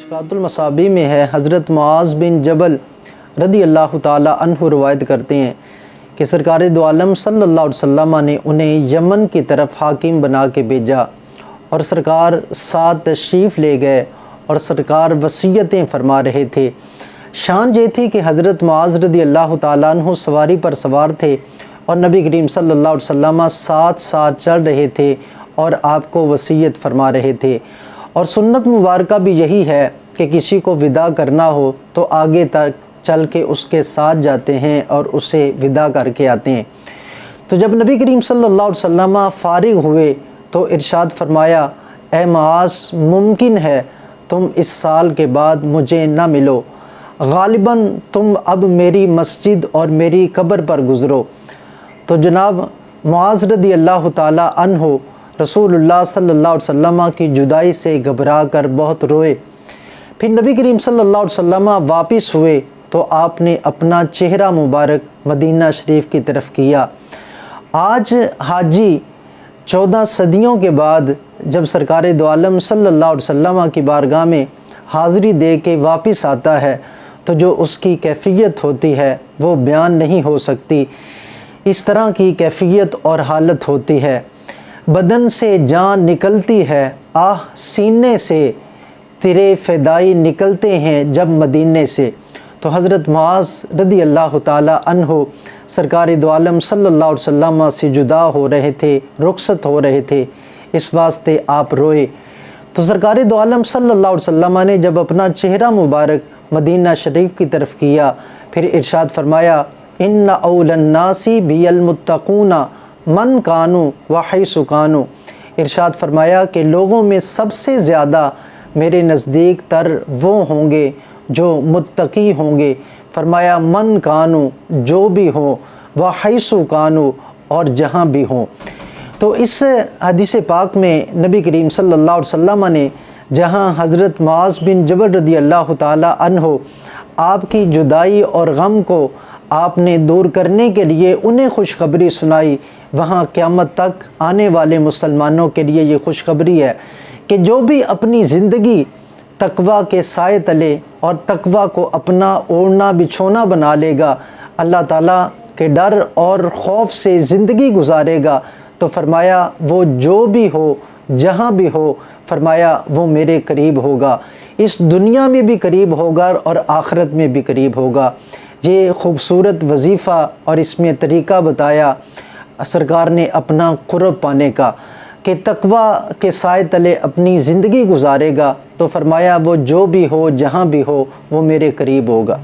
مشکات المصابیح میں ہے، حضرت معاذ بن جبل رضی اللہ تعالی عنہ روایت کرتے ہیں کہ سرکار دو عالم صلی اللہ علیہ وسلم نے انہیں یمن کی طرف حاکم بنا کے بھیجا اور سرکار ساتھ تشریف لے گئے اور سرکار وصیتیں فرما رہے تھے۔ شان یہ تھی کہ حضرت معاذ رضی اللہ تعالیٰ عنہ سواری پر سوار تھے اور نبی کریم صلی اللہ علیہ وسلم ساتھ ساتھ چل رہے تھے اور آپ کو وصیت فرما رہے تھے۔ اور سنت مبارکہ بھی یہی ہے کہ کسی کو ودا کرنا ہو تو آگے تک چل کے اس کے ساتھ جاتے ہیں اور اسے ودا کر کے آتے ہیں۔ تو جب نبی کریم صلی اللہ علیہ وسلم فارغ ہوئے تو ارشاد فرمایا، اے معاذ ممکن ہے تم اس سال کے بعد مجھے نہ ملو، غالباً تم اب میری مسجد اور میری قبر پر گزرو۔ تو جناب معاذ رضی اللہ تعالی عنہ رسول اللہ صلی اللہ علیہ وسلم کی جدائی سے گھبرا کر بہت روئے۔ پھر نبی کریم صلی اللہ علیہ وسلم واپس ہوئے تو آپ نے اپنا چہرہ مبارک مدینہ شریف کی طرف کیا۔ آج حاجی 14 صدیوں کے بعد جب سرکار دو عالم صلی اللہ علیہ وسلم کی بارگاہ میں حاضری دے کے واپس آتا ہے تو جو اس کی کیفیت ہوتی ہے وہ بیان نہیں ہو سکتی۔ اس طرح کی کیفیت اور حالت ہوتی ہے، بدن سے جان نکلتی ہے، آہ سینے سے تیرے فدائی نکلتے ہیں جب مدینے سے۔ تو حضرت معاذ رضی اللہ تعالی عنہ سرکار دو عالم صلی اللہ علیہ وسلم سے جدا ہو رہے تھے، رخصت ہو رہے تھے، اس واسطے آپ روئے۔ تو سرکار دو عالم صلی اللہ علیہ وسلم نے جب اپنا چہرہ مبارک مدینہ شریف کی طرف کیا پھر ارشاد فرمایا، ان اول الناس بی المتقون من کانوا وحیث کانوا۔ ارشاد فرمایا کہ لوگوں میں سب سے زیادہ میرے نزدیک تر وہ ہوں گے جو متقی ہوں گے۔ فرمایا من کانوا، جو بھی ہوں، وحیث کانوا، اور جہاں بھی ہوں۔ تو اس حدیث پاک میں نبی کریم صلی اللہ علیہ وسلم نے جہاں حضرت معاذ بن جبل رضی اللہ تعالی عنہ آپ کی جدائی اور غم کو آپ نے دور کرنے کے لیے انہیں خوشخبری سنائی، وہاں قیامت تک آنے والے مسلمانوں کے لیے یہ خوشخبری ہے کہ جو بھی اپنی زندگی تقوی کے سائے تلے اور تقوی کو اپنا اوڑھنا بچھونا بنا لے گا، اللہ تعالیٰ کے ڈر اور خوف سے زندگی گزارے گا، تو فرمایا وہ جو بھی ہو جہاں بھی ہو، فرمایا وہ میرے قریب ہوگا، اس دنیا میں بھی قریب ہوگا اور آخرت میں بھی قریب ہوگا۔ یہ خوبصورت وظیفہ اور اس میں طریقہ بتایا سرکار نے اپنا قرب پانے کا کہ تقوی کے سائے تلے اپنی زندگی گزارے گا تو فرمایا وہ جو بھی ہو جہاں بھی ہو وہ میرے قریب ہوگا۔